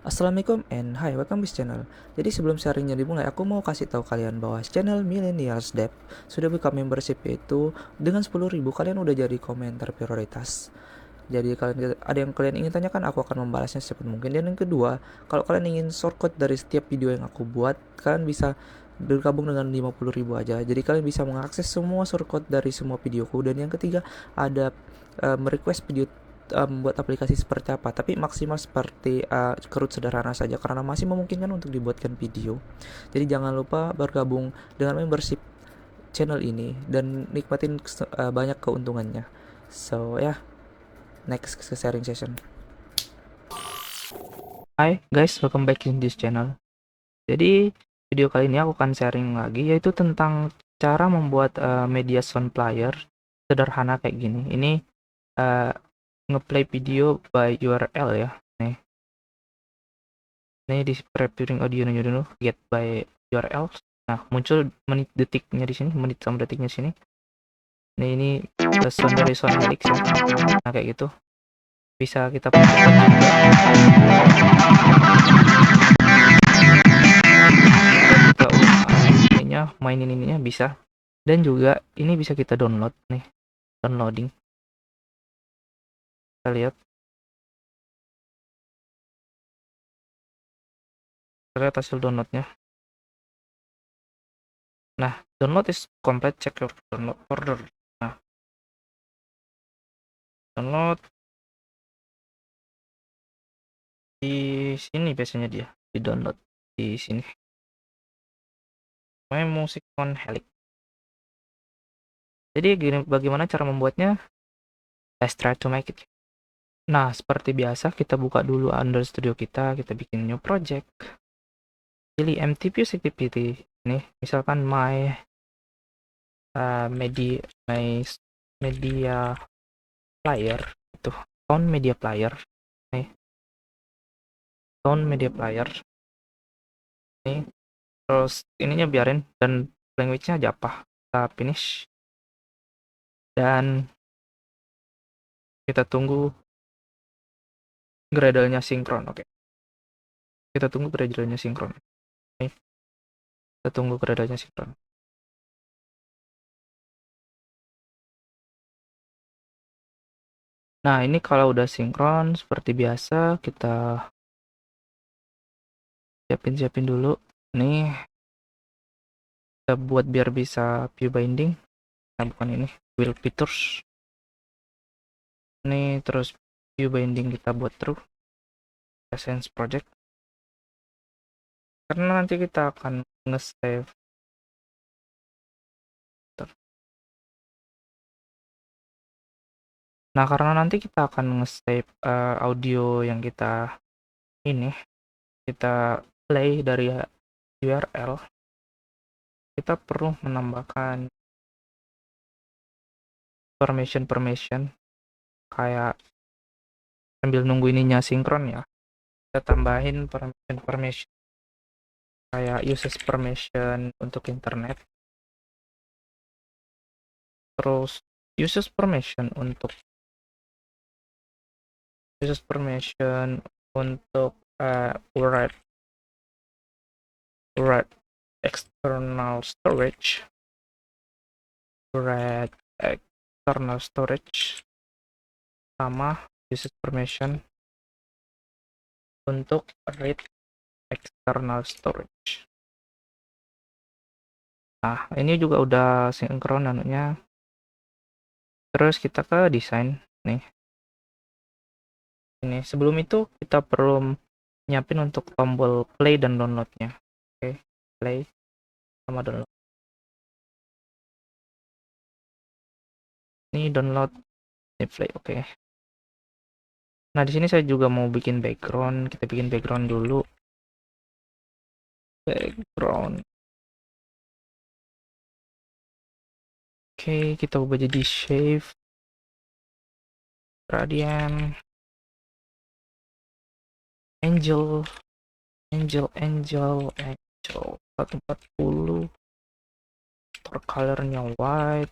Assalamualaikum and hi, welcome to this channel. Jadi sebelum sharingnya dimulai, aku mau kasih tahu kalian bahwa channel Millennials Dev sudah buka membership, yaitu dengan 10.000 kalian udah jadi komentar prioritas. Jadi kalian ada yang kalian ingin tanyakan, aku akan membalasnya secepat mungkin. Dan yang kedua, kalau kalian ingin shortcut dari setiap video yang aku buat, kalian bisa bergabung dengan 50.000 aja. Jadi kalian bisa mengakses semua shortcut dari semua videoku. Dan yang ketiga, ada request video membuat aplikasi seperti apa, tapi maksimal seperti kerut sederhana saja karena masih memungkinkan untuk dibuatkan video. Jadi jangan lupa bergabung dengan membership channel ini dan nikmatin banyak keuntungannya. So ya, yeah, next ke sharing session. Hai guys, welcome back in this channel. Jadi video kali ini aku akan sharing lagi, yaitu tentang cara membuat media sound player sederhana kayak gini. Ini uh, ngeplay video by URL ya. Ini di preparing audionya dulu, get by URL. Nah, muncul menit detiknya di sini, menit sama detiknya sini. Nah, ini sound dari Sound Helix ya. Nah, kayak gitu. Bisa kita pakai juga. Kita ininya, mainin ininya bisa. Dan juga ini bisa kita download nih, downloading. Kita lihat. Kita lihat hasil downloadnya. Nah, download is complete, check your download order. Nah, download di sini biasanya dia di download di sini. My Music on Helix. Jadi gini, bagaimana cara membuatnya? Let's try to make it. Nah, seperti biasa kita buka dulu Android Studio kita bikin new project. Pilih MTP Activity ini, misalkan my media player itu, sound media player. Nih, sound media player. Nih, terus ininya biarin dan language-nya Java. Kita finish. Dan kita tunggu Gradle-nya sinkron. Oke. Kita tunggu Gradle-nya sinkron. Nih, kita tunggu Gradle-nya sinkron. Nah, ini kalau udah sinkron seperti biasa kita siapin dulu. Nih, kita buat biar bisa view binding. Nah, bukan ini, build features. Nih, terus view binding kita buat true. Essence project. Karena nanti kita akan nge-save. Nah, karena nanti kita akan nge-save audio yang kita play dari URL, kita perlu menambahkan permission kayak sambil nunggu ininya sinkron ya, kita tambahin permission kayak usage permission untuk internet, terus usage permission untuk write external storage, sama usage permission untuk read external storage. Nah, ini juga udah sinkron anunya. Terus kita ke desain nih. Ini sebelum itu kita perlu nyiapin untuk tombol play dan downloadnya. Oke, play sama download. Ini download, ini play. Oke. Nah, di sini saya juga mau bikin background. Kita bikin background dulu. Background. Oke, kita ubah jadi shape gradient angel 140, colornya white,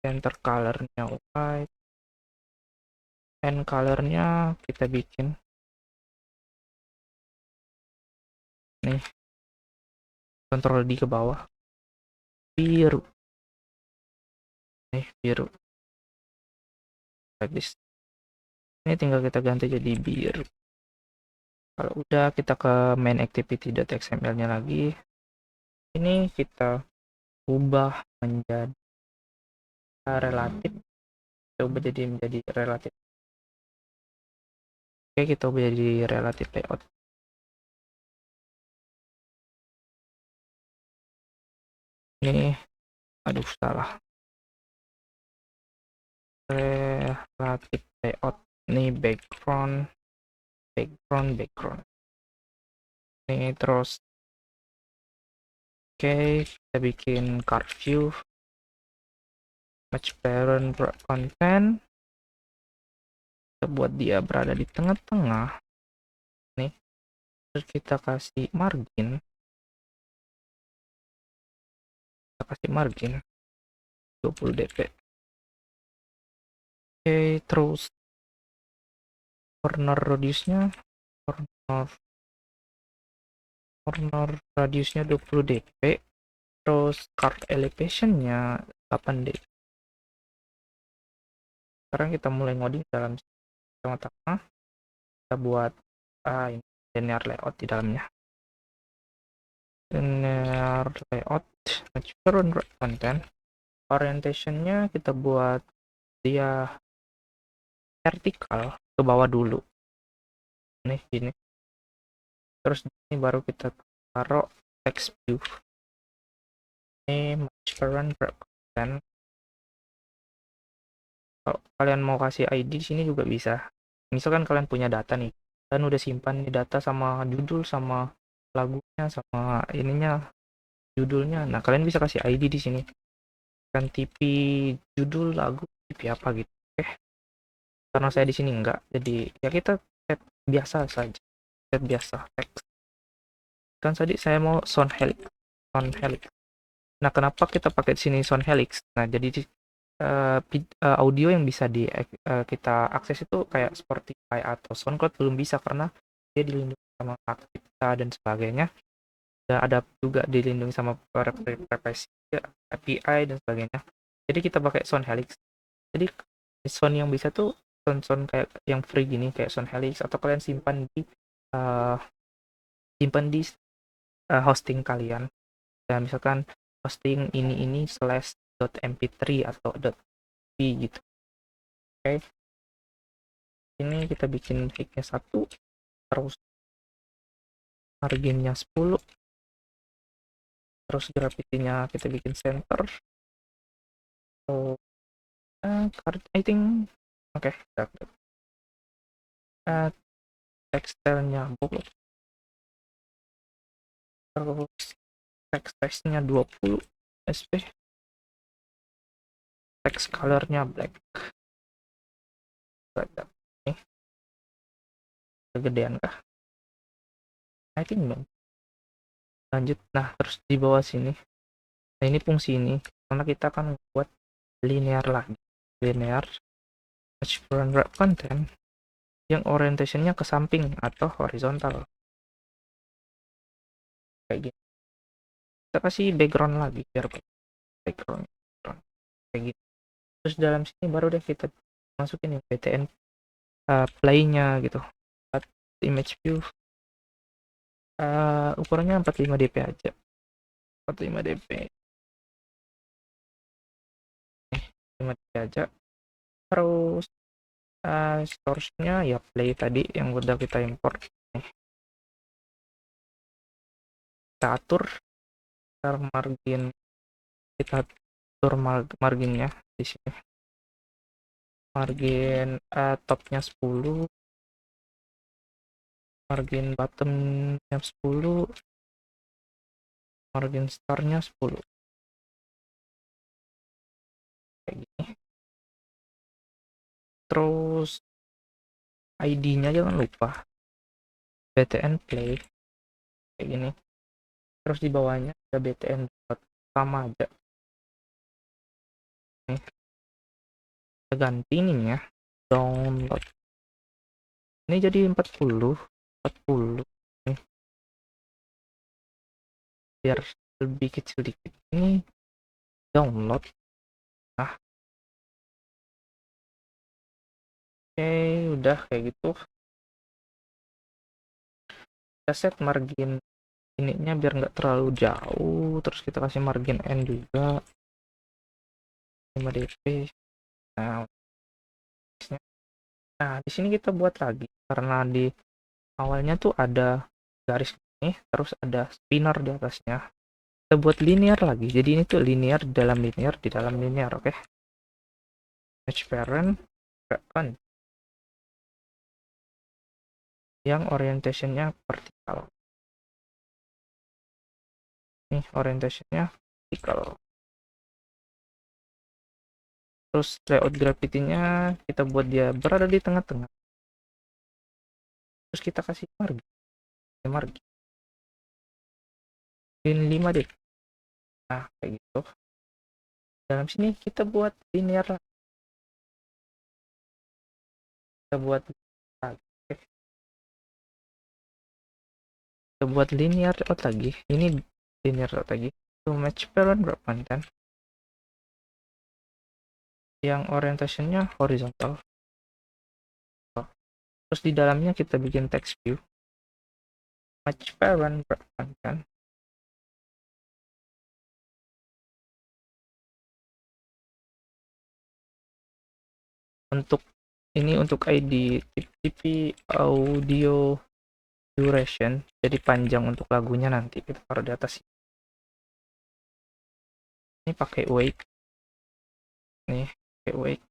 center colornya white, and colornya kita bikin nih, Ctrl D ke bawah, biru nih, biru like this. Ini tinggal kita ganti jadi biru. Kalau udah, kita ke main activity.xml nya lagi. Ini kita ubah menjadi relatif, coba jadi menjadi relatif. Oke, kita ubah jadi relatif layout. Ini aduh, salah, relatif layout. Ini background. Ini terus, oke, kita bikin card view, match parent content, kita buat dia berada di tengah-tengah nih, terus kita kasih margin 20 dp. Oke, terus corner radiusnya 20 dp, terus card elevationnya 8 dp. Sekarang kita mulai ngoding dalam tengah-tengah, kita buat ini linear layout di dalamnya. Linear layout, match parent content, orientationnya kita buat dia vertikal ke bawah dulu nih, gini. Terus ini baru kita taruh text view. Ini match parent content. Kalau kalian mau kasih ID di sini juga bisa. Misalkan kalian punya data nih, dan udah simpan nih data sama judul, sama lagunya, sama ininya, judulnya. Nah, kalian bisa kasih ID di sini. Kan TV judul lagu, TV apa gitu. Oke. Karena saya di sini enggak, jadi ya kita set biasa saja. Set biasa teks. Kan tadi saya mau sound helix. Nah, kenapa kita pakai di sini sound helix? Nah, jadi audio yang bisa kita akses itu kayak Spotify atau SoundCloud belum bisa, karena dia dilindungi sama hak cipta dan sebagainya. Dan ada juga dilindungi sama privacy, API dan sebagainya. Jadi kita pakai sound helix. Jadi sound yang bisa tuh sound kayak yang free gini, kayak sound helix, atau kalian simpan di hosting kalian. Dan misalkan hosting ini /.mp3 atau .p gitu. Oke. Ini kita bikin fignya 1, terus marginnya 10, terus gravity-nya kita bikin center. So, I think oke, textile-nya bold, terus text size-nya 20 sp, text color-nya black. Nih, kegedean kah? I think no. Lanjut. Nah, terus di bawah sini, nah ini fungsi ini, karena kita akan buat linear lagi, linear match parent content yang orientationnya ke samping atau horizontal kayak gini. Kita kasih background lagi biar background kayak gitu. Terus dalam sini baru deh kita masukin yang btn play-nya gitu. Image view ukurannya 45 dp aja, 45 dp 5 dp aja. Terus source-nya ya play tadi yang udah kita import. Kita atur margin, kita atur marginnya di sini. Margin topnya 10, margin bottomnya 10, margin startnya 10 kayak gini. Terus ID-nya jangan lupa btn play kayak gini. Terus di bawahnya ada btn sama aja nih. Kita ganti ininya download, ini jadi 40 nih. biar lebih kecil dikit. Ini download. Nah, oke, udah kayak gitu. Kita set margin ininya biar nggak terlalu jauh, terus kita kasih margin N juga 5 dp. Nah, di sini kita buat lagi karena di awalnya tuh ada garis ini, terus ada spinner di atasnya. Kita buat linear lagi, jadi ini tuh linear di dalam linear di dalam linear. Oke, match parent kan yang orientationnya vertikal. Nih orientationnya vertikal. Terus layout gravity-nya kita buat dia berada di tengah-tengah. Terus kita kasih margin 5 deh. Nah, kayak gitu. Dalam sini kita buat linear lah. Kita buat lagi. Kita buat linear out lagi. Ini linear out lagi. To match parent berapa kan? Yang orientationnya horizontal. Terus di dalamnya kita bikin text view. Match parent berapa kan? Untuk ini untuk ID TP audio duration, jadi panjang untuk lagunya nanti kita taruh di atas. Ini pakai wake. Nih, pakai wake.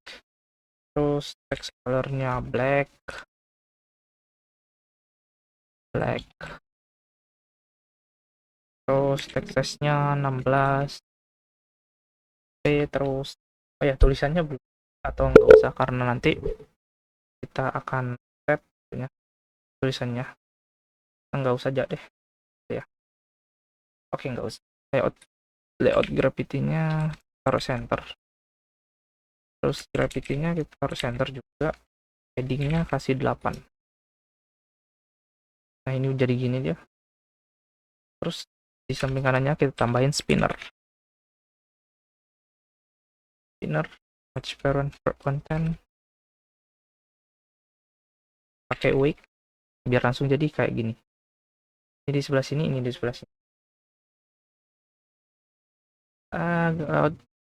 Terus text colornya black. Terus text size-nya 16. Terus oh ya tulisannya belum atau nggak usah karena nanti kita akan set ya tulisannya. Nggak usah aja deh ya. Oke, nggak usah. Layout gravity-nya taruh center. Terus gravity-nya kita taruh center juga. Heading-nya kasih 8. Nah, ini jadi gini dia. Terus di samping kanannya kita tambahin spinner match parent content pakai wake biar langsung jadi kayak gini. Ini di sebelah sini, ini di sebelah sini.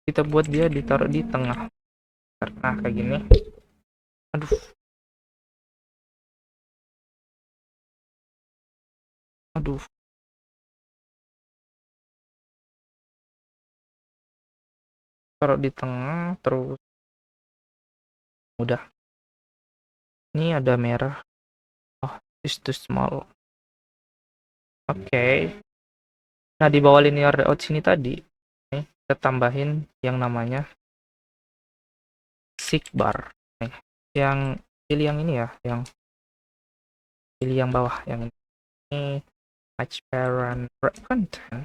Kita buat dia ditaruh di tengah. Nah, kayak gini. Aduh. Taruh di tengah terus. Udah. Ini ada merah. Oh, it's too small. Oke. Nah, di bawah linear layout sini tadi, kita tambahin yang namanya seekbar. Yang pilih yang ini ya, yang pilih yang bawah, yang ini match parent content.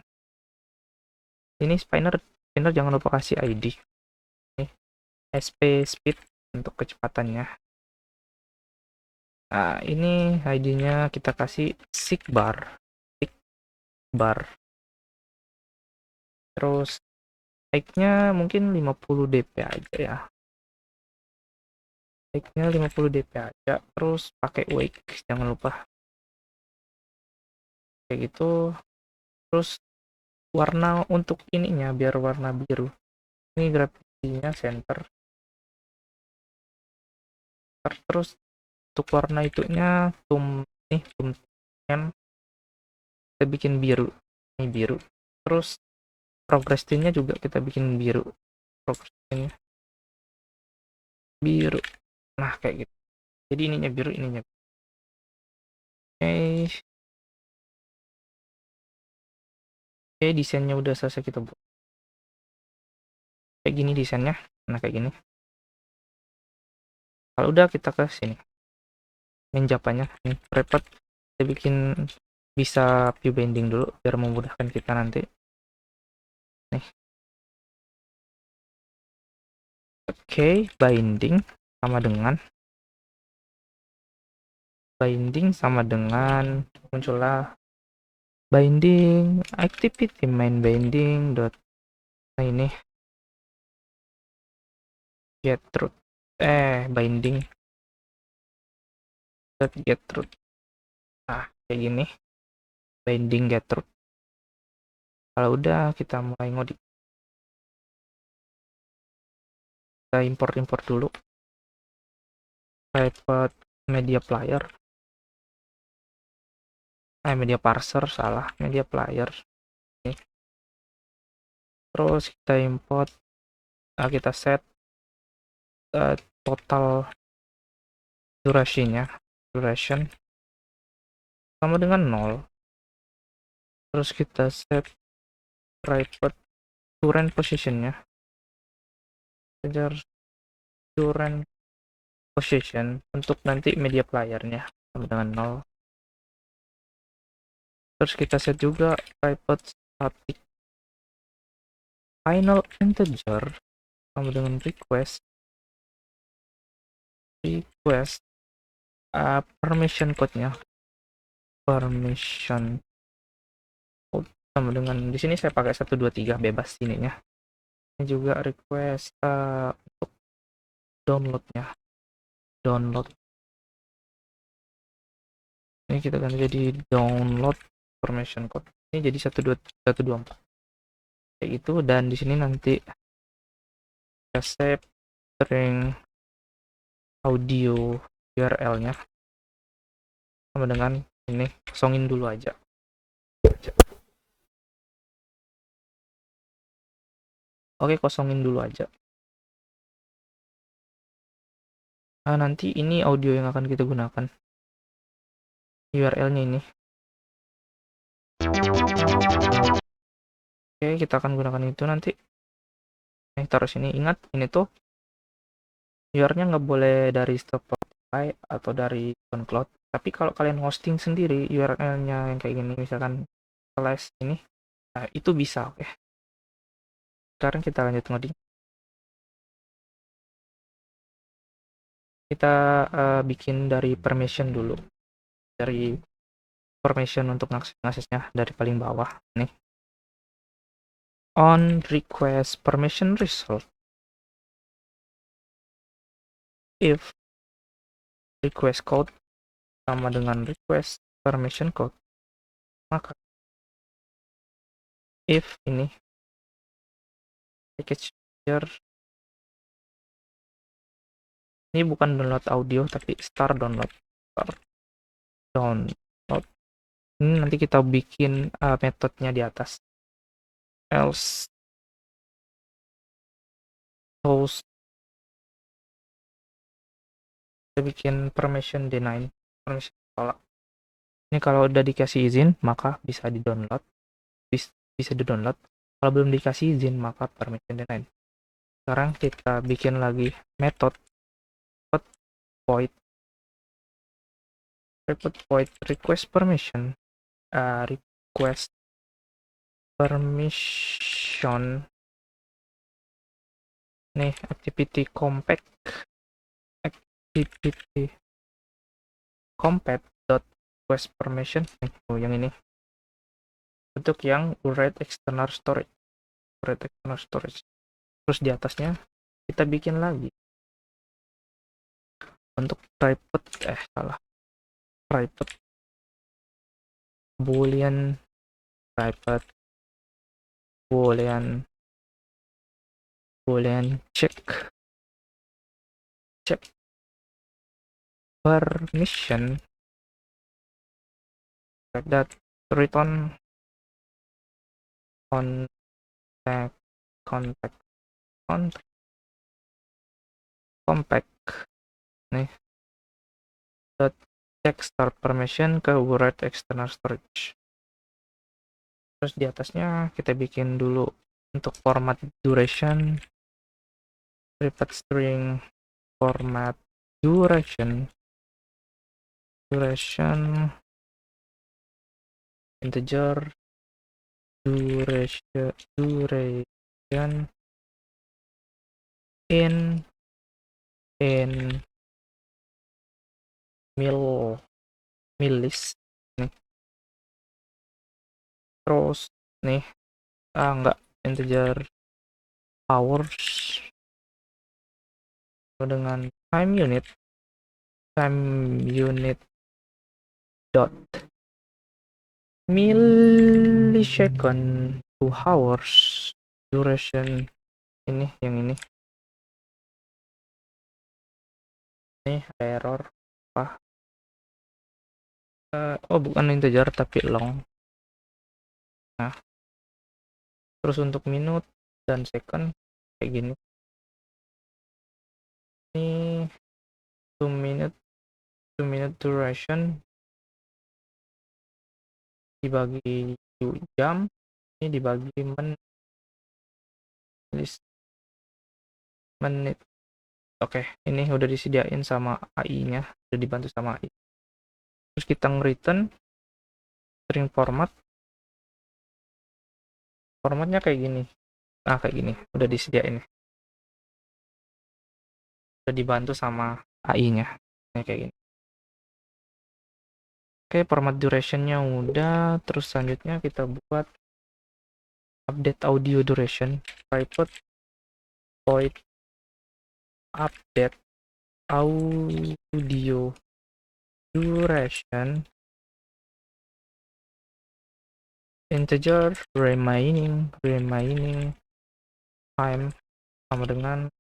Ini spinner jangan lupa kasih ID. SP speed untuk kecepatannya. Nah, ini ID-nya kita kasih seekbar. Terus height-nya mungkin 50 dp aja ya. Height-nya 50 dp aja. Terus pakai wake, jangan lupa. Kayak gitu. Terus warna untuk ininya biar warna biru. Ini gravity-nya center. Terus untuk warna itunya tone kita bikin biru. Ini biru. Terus progress tint-nya juga kita bikin biru. Progress tint-nya biru. Nah, kayak gitu. Jadi ininya biru, ininya biru. Oke, desainnya udah selesai kita buat. Kayak gini desainnya. Nah, kayak gini. Kalau udah kita ke sini. Main Japanya. Ini repot. Kita bikin bisa view binding dulu biar memudahkan kita nanti. Nih. Oke, binding sama dengan muncullah binding activity main binding dot, nah ini get root binding dot get root. Nah kayak gini, binding get root. Kalau udah kita mulai ngodik, kita import dulu private media player, media parser, salah, media player. Terus kita import, kita set total duration sama dengan 0. Terus kita set private current positionnya, current position untuk nanti media playernya sama dengan 0. Terus kita set juga private static final integer sama dengan request permission code-nya, permission code sama dengan di sini saya pakai 123 bebas ininya. Ini juga request untuk downloadnya, download ini kita ganti jadi download permission code, ini jadi 124 kayak gitu. Dan di sini nanti kita save string audio URL-nya sama dengan ini, kosongin dulu aja. Oke, kosongin dulu aja. Nah, nanti ini audio yang akan kita gunakan, URL-nya ini. Oke, kita akan gunakan itu nanti. Taruh sini. Ingat, ini tuh URL-nya nggak boleh dari Spotify atau dari SoundCloud. Tapi kalau kalian hosting sendiri URL-nya yang kayak gini, misalkan slash ini, nah itu bisa. Oke. Sekarang kita lanjut ngoding. Kita bikin dari permission dulu. Dari permission untuk ngaksesnya dari paling bawah nih. On request permission result, if request code sama dengan request permission code, maka if ini package manager, ini bukan download audio tapi start download, ini nanti kita bikin metodenya di atas, else host, kita bikin permission deny, permission tolak. Ini kalau udah dikasih izin maka bisa di download, bisa di download. Kalau belum dikasih izin maka permission denied. Sekarang kita bikin lagi metode void request permission, request permission nih, activity compact dot request permission yang ini untuk yang write external storage. Terus di atasnya kita bikin lagi untuk private boolean check permission like that, return contact nih, dot check start permission ke write external storage. Terus di atasnya kita bikin dulu untuk format duration, private string format duration integer duration in millis nih. Terus nih, enggak, integer hours dengan time unit dot millisecond to hours duration. Ini yang ini error apa. Oh, bukan integer tapi long. Nah, terus untuk minute dan second kayak gini. Ini 2 minute duration dibagi jam, ini dibagi menit. Oke, ini udah disediain sama AI-nya, udah dibantu sama AI. Terus kita nge-return string formatnya kayak gini. Nah, kayak gini, udah disediain. Udah dibantu sama AI-nya. Nah, kayak gini. Oke, format durationnya udah. Terus selanjutnya kita buat update audio duration. Private void update audio duration integer remaining time sama dengan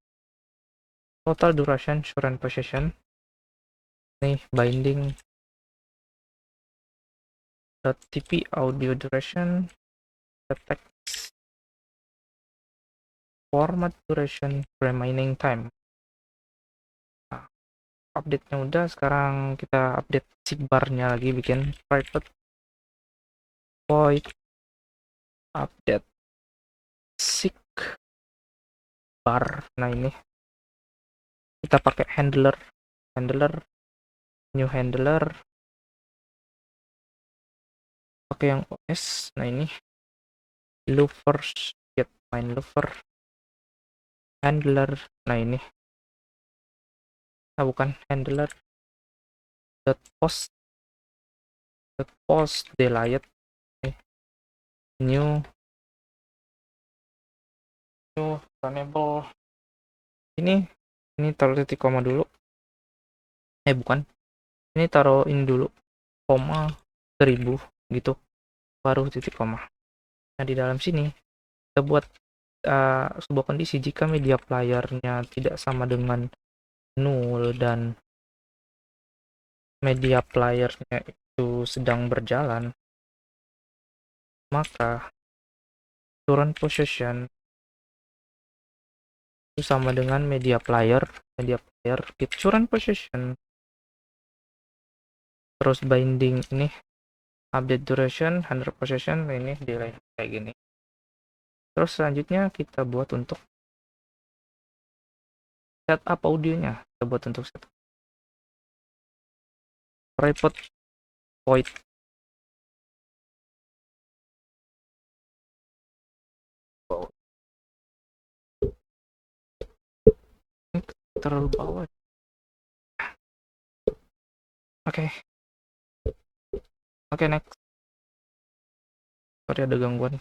total duration current position. Nih binding .tp audio duration text format duration remaining time. Nah, update-nya udah, sekarang kita update sigbarnya lagi, bikin private void update sigbar. Nah, ini kita pakai handler new handler, pakai yang OS. Nah, ini louvers get main louver handler. Nah, ini bukan handler dot post delayed new runnable. Ini taruh titik koma dulu. Bukan, ini taruh ini dulu, koma 1000 gitu, baru titik koma. Nah, di dalam sini kita buat sebuah kondisi jika media playernya tidak sama dengan 0 dan media playernya itu sedang berjalan, maka current position itu sama dengan media player get current position. Terus binding ini update duration 100%, ini delay kayak gini. Terus selanjutnya kita buat untuk setup audionya. Kita buat untuk setup private void terlalu bawah. Oke, next. Sorry, ada gangguan.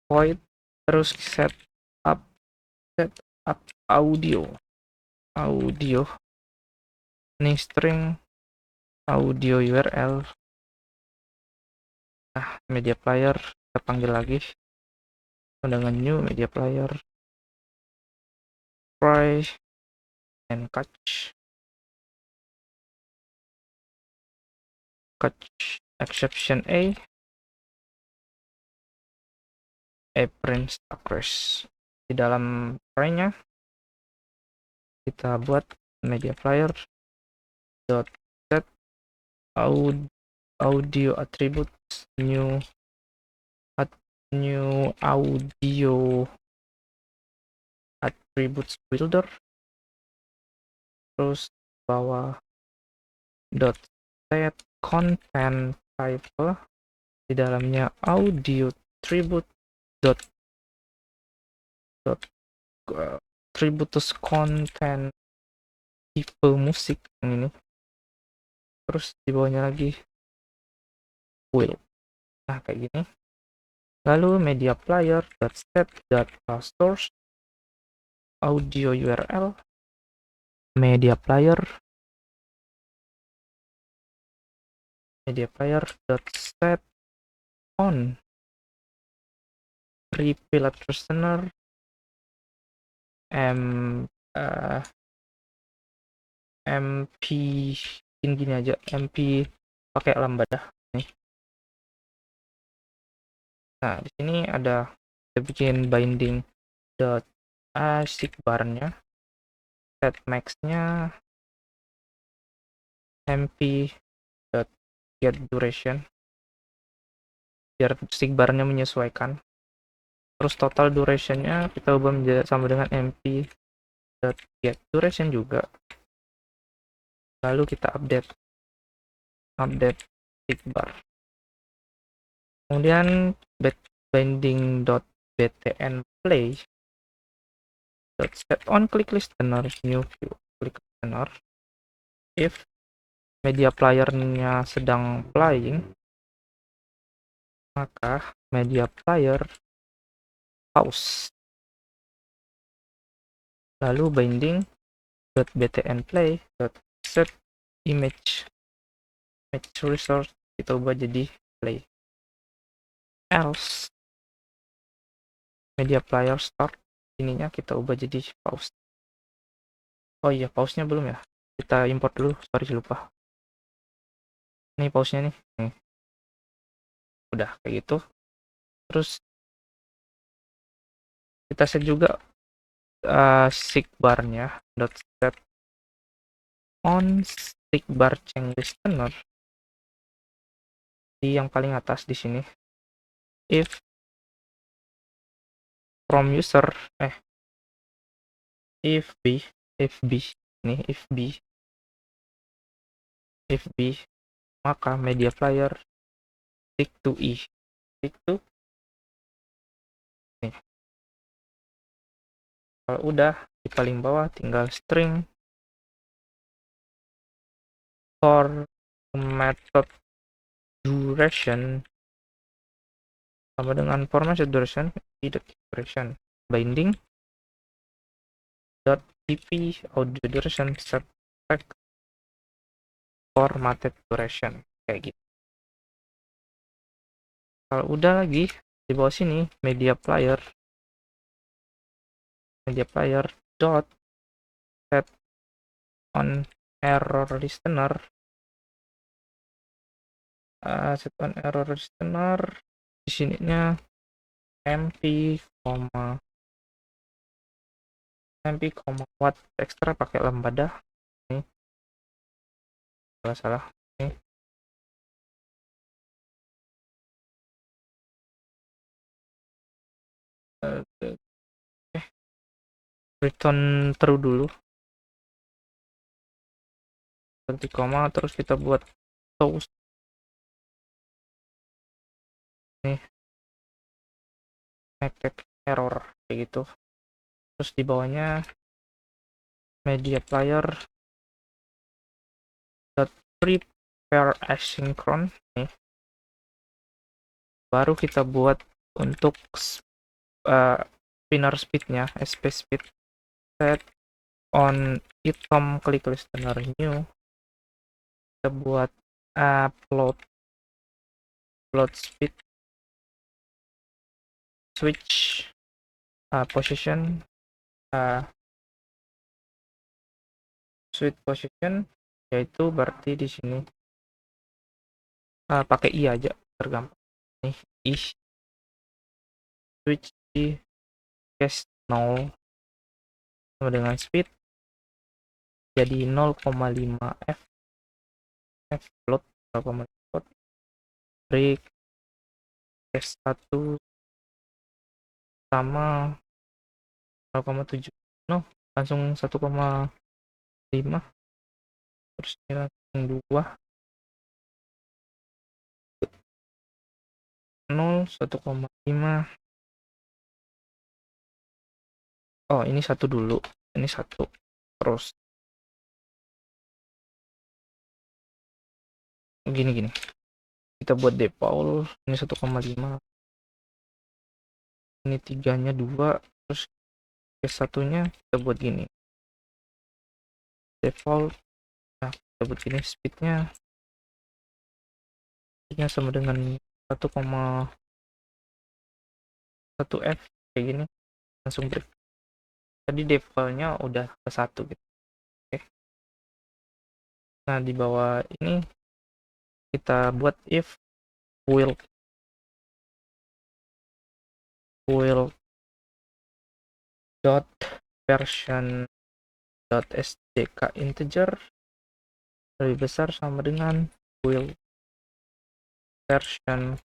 Void terus set up audio ini string audio URL. Nah, media player kita panggil lagi dengan new media player try and catch exception print across. Di dalam try-nya kita buat media player dot set audio attributes new audio attributes builder. Terus bawah dot set content type, di dalamnya audio attribute dot attributes content tipe musik yang ini. Terus di bawahnya lagi will Nah, kayak gini. Lalu media player set data source audio URL media player set on revealed listener m mp gini aja, mp pakai lambda nih. Nah, di sini ada kita bikin binding dot sigbarnya, set max-nya mp dot get duration biar sigbarnya menyesuaikan. Terus total duration-nya kita ubah menjadi sama dengan mp dot get duration juga. Lalu kita update sigbar. Kemudian binding.btn play set on click listener new view click listener if media player-nya sedang playing, maka media player pause. Lalu binding.btn play set image resource kita ubah jadi play. Else media player start, ininya kita ubah jadi pause. Oh iya, pause-nya belum ya, kita import dulu, sorry lupa. Ini pause-nya nih. Udah kayak gitu. Terus kita set juga sigbarnya dot set on sigbar change listener di yang paling atas di sini. If from user if b nih, if b maka media player stick to nih. Kalau udah di paling bawah tinggal string for method duration sama dengan format duration duration binding dot dp audio duration set formatted duration kayak gitu. Kalau udah lagi di bawah sini media player dot set on error listener di sininya mp, what extra pakai lambda nih, salah nih. Return true dulu, ganti koma, terus kita buat toast nih, error kayak gitu. Terus di bawahnya media player dot prepare asynchron nih, baru kita buat untuk spinner speednya, sp speed set on item click listener new, kita buat upload speed switch position position, yaitu berarti di sini pakai i aja tergampang nih, switch di case 0 sama dengan speed jadi 0,5 f float 0,5 float, break case 1 sama 0,7 langsung 1,5, terus ini langsung 2 0 1,5. oh ini 1 dulu, ini 1 terus gini kita buat default ini 1,5, ini 3-nya 2, terus satunya kita buat gini default. Nah kita buat gini speednya sama dengan 1,1 f kayak gini, langsung break. Tadi defaultnya udah ke 1 gitu. Oke. Nah di bawah ini kita buat if will dot version dot stk integer lebih besar sama dengan will version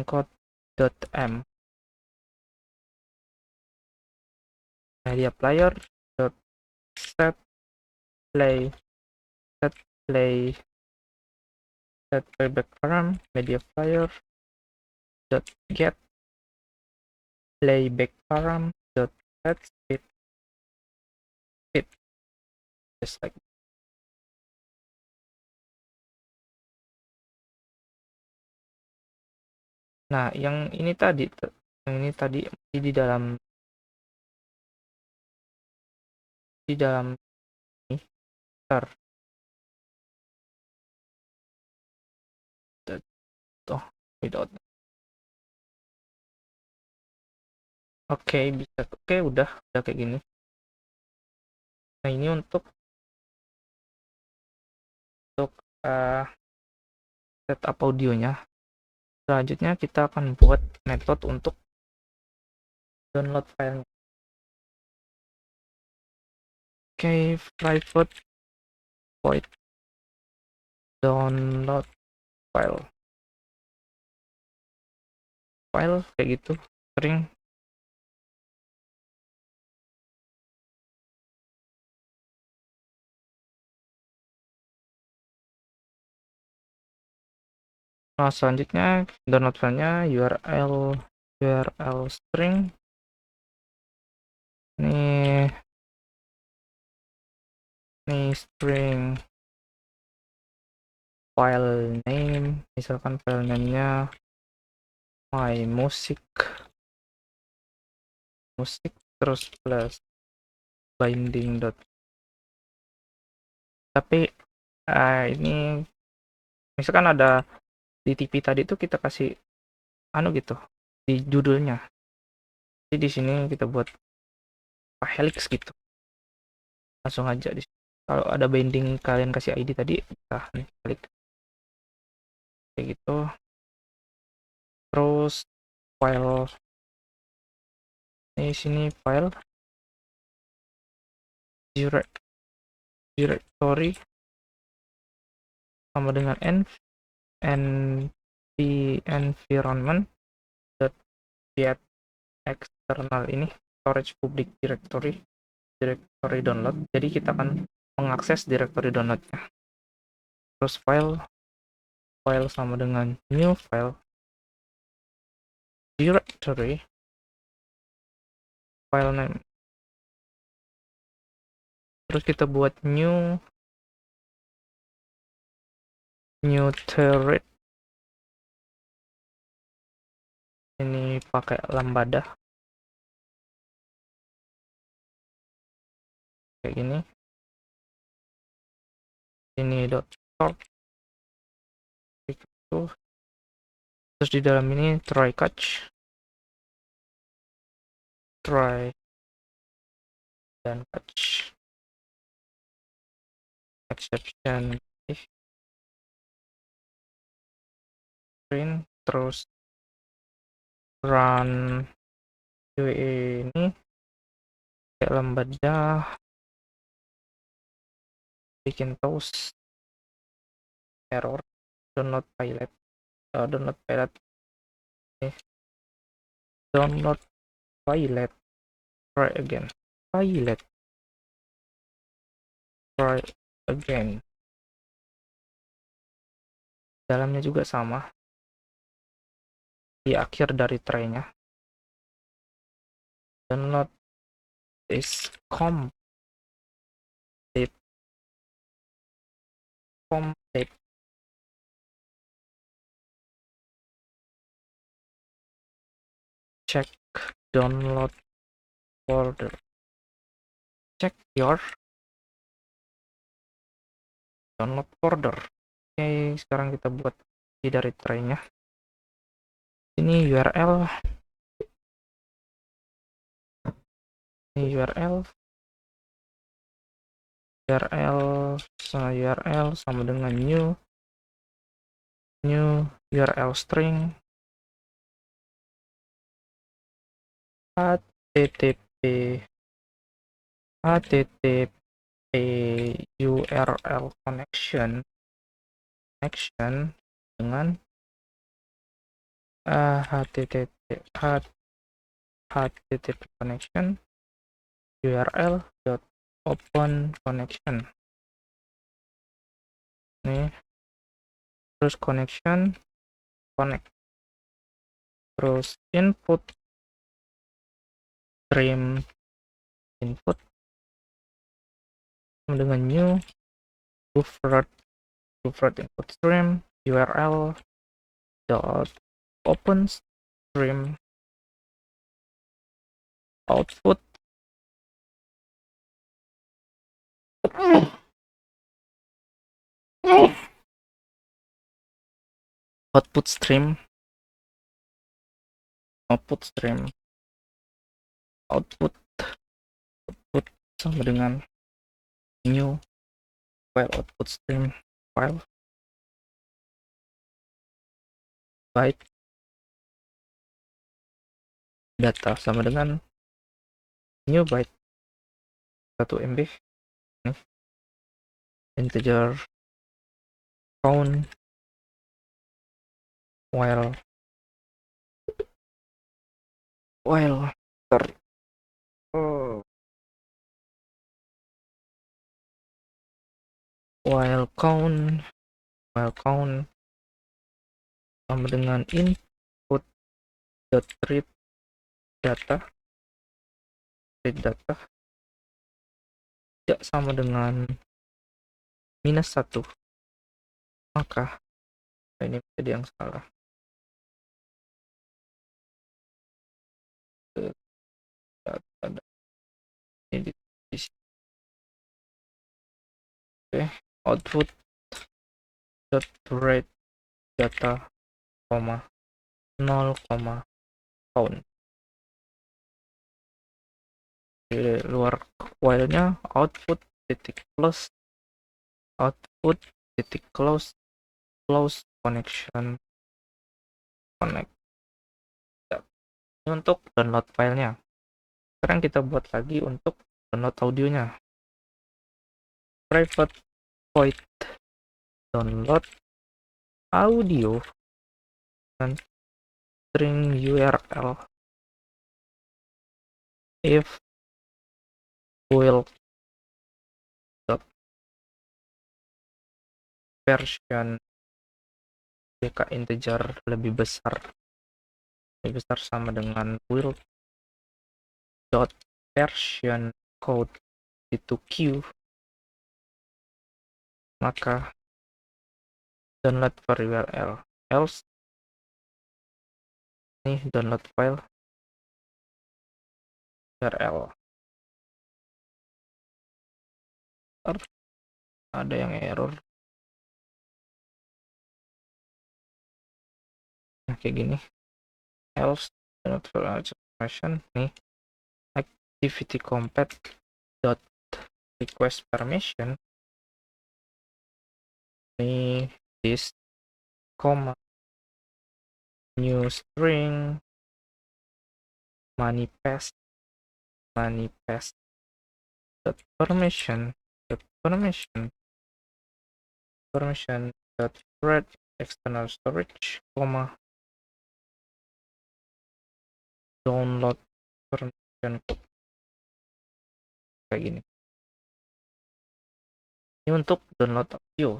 code dot m. Media player dot set play set playback param media player dot get playback param dot set speed just like. Nah yang ini tadi di dalam ini ntar oh without. Oke, bisa. Oke, udah kayak gini. Nah ini untuk uh, setup audionya. Selanjutnya kita akan buat metode untuk download file. Oke, private void download file kayak gitu sering. Nah selanjutnya download filenya URL string nih string file name, misalkan file namenya my music terus plus binding dot. Tapi ini misalkan ada di TV tadi itu kita kasih gitu di judulnya, jadi di sini kita buat helix gitu langsung aja di sini. Kalau ada binding kalian kasih ID tadi nah nih klik kayak gitu. Terus file di sini file directory sama dengan environment get external ini storage public directory download, jadi kita akan mengakses directory downloadnya. Terus file sama dengan new file directory file name, terus kita buat new thread, ini pakai lambda kayak gini. Ini dot start itu, terus di dalam ini try dan catch exception if print, terus run ini kayak lambda bikin toast error download pilot try again dalamnya juga sama di akhir dari try-nya. Download is complete check download folder, check your download folder. Oke, sekarang kita buat dari tray-nya. Ini URL, sama dengan new URL string http URL connection dengan http connection url.open connection. Nih, terus connection connect, terus input stream input dengan new buffered input stream url dot open stream output stream output sama dengan new file output stream file byte data sama dengan new byte 1 MB. Nih, integer count while count sama dengan input read data tidak sama dengan -1, maka ini menjadi yang salah. Ini di sini. Oke, output dot read data, 0, count. Di luar while-nya output close connection connect. Ini untuk download filenya. Sekarang kita buat lagi untuk download audionya. Private void download audio dan string URL if build version BK integer lebih besar sama dengan build version code itu Q, maka download for URL, else nih download file URL. Ada yang error. Nah, kayak gini. Else download for information nih activity compat dot request permission nih this comma new string manifest dot permission dot read external storage, download permission code. Kayak gini. Ini untuk download audio.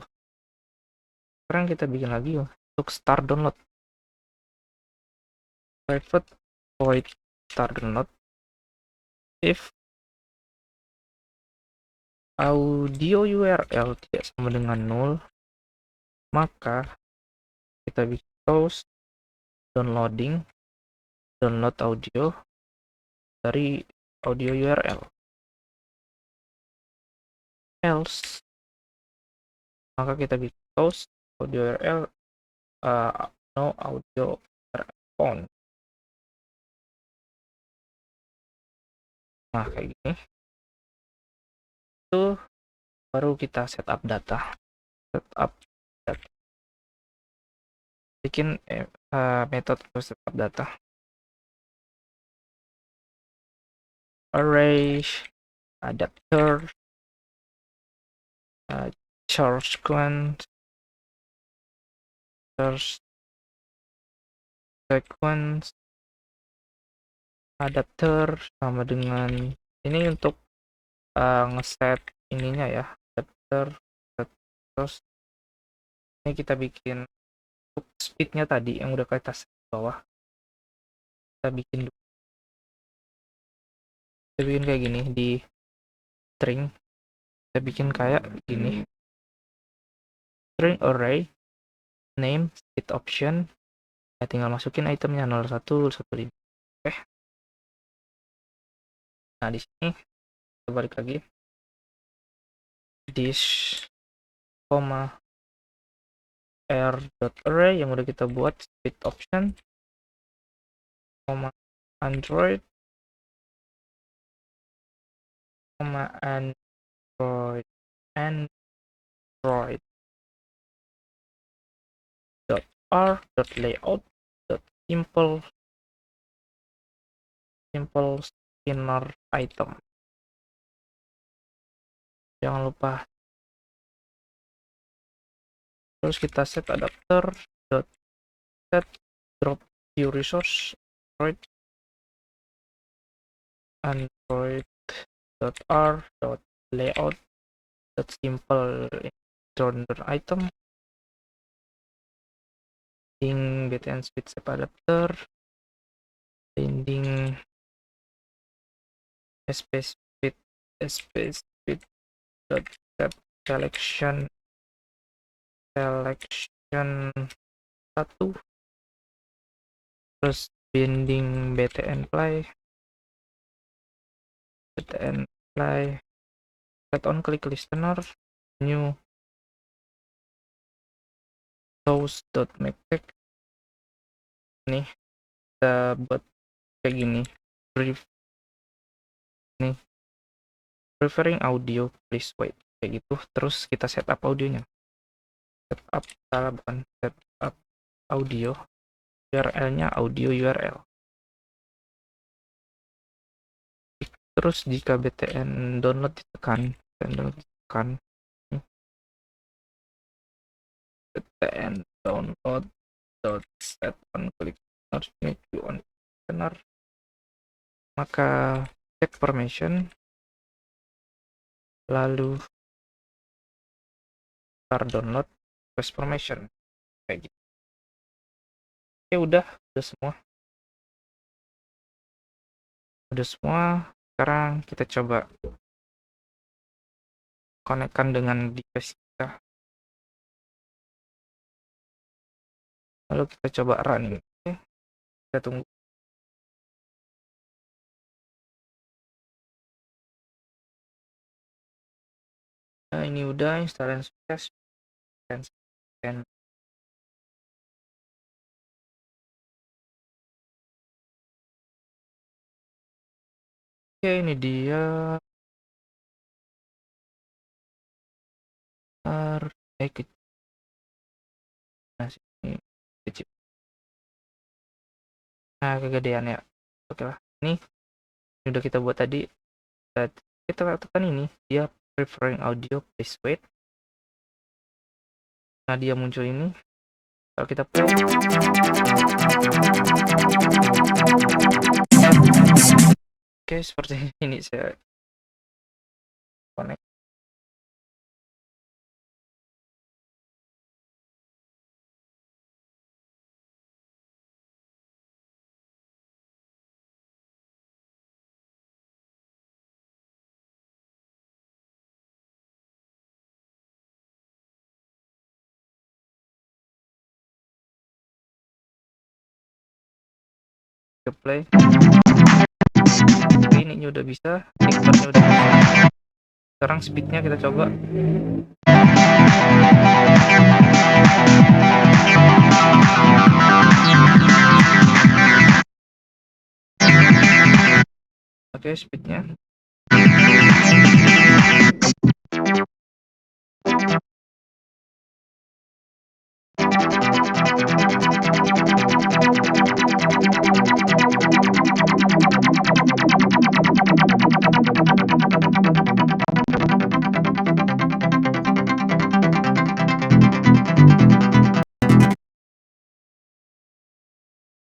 Sekarang kita bikin lagi untuk start download. Private void start download if audio URL tidak sama dengan 0, maka kita bisa close downloading download audio dari audio URL. Else, maka kita bisa close audio URL, no audio URL found. Nah, kayak gini. Itu baru kita setup data. Setup data. Bikin metode untuk setup data. Array, adapter, charge sequence, adapter sama dengan ini untuk ngeset ininya ya, adapter. Terus ini kita bikin untuk speednya tadi yang udah kita set bawah, kita bikin kayak gini di string. Kita bikin kayak gini, string array name speed option, ya tinggal masukin itemnya 0115. Oke, nah di sini kita balik lagi this r.array yang udah kita buat speed option, android, r.layout simple spinner item. Jangan lupa. Terus kita set adapter set drop view resource android.r.layout simple dronder item, binding btn speed set adapter, binding speed dot set selection 1, terus binding btn play set on click listener, new make text. Nih kita buat kayak gini, nih preferring audio please wait, kayak gitu. Terus kita setup audionya, setup audio URL-nya audio URL. Terus jika btn download ditekan, btn download set on click on listener, maka check permission, lalu start download, request permission, kayak gitu. Oke, udah semua. Sekarang kita coba konekkan dengan device kita, lalu kita coba run. Oke, kita tunggu. Nah, ini udah instalan sukses. Dan oke, ini dia. Kecil. Nah, kegedean ya. Oke lah. Ini udah kita buat tadi. Kita tekan ini, dia preferring audio please wait. Nah, dia muncul ini. Kalau kita play, oke, seperti ini saya connect. Oke, play. Ininya udah bisa, tickmarnya udah bisa. Sekarang speednya kita coba. Oke, speednya.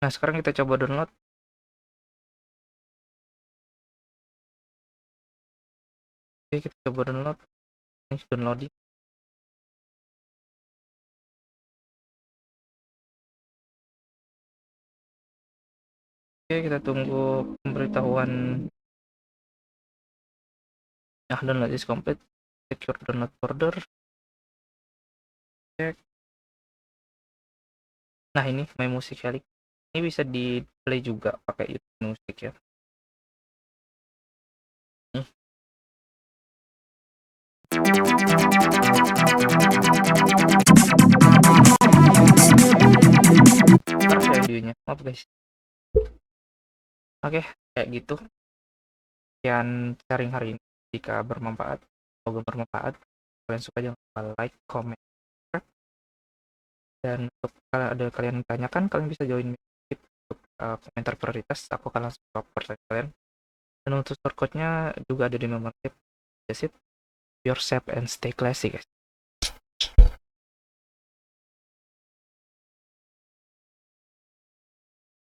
Nah, sekarang kita coba download. Oke, kita coba download. Ini downloading. Oke, kita tunggu pemberitahuan. Nah, download is complete. Secure download folder. Cek. Nah, ini My Music Helix. Ini bisa di play juga pakai YouTube Music ya. Nih. Harus ya audionya. Maaf guys. Oke, kayak gitu. Sekian sharing hari ini. Jika bermanfaat, semoga bermanfaat. Kalian suka jangan lupa like, comment, subscribe. Dan untuk kalau ada kalian tanyakan, kalian bisa join untuk komentar prioritas. Aku akan langsung jawab pertanyaan kalian. Dan untuk shortcode-nya juga ada di membership. That's it. Be yourself and stay classy, guys.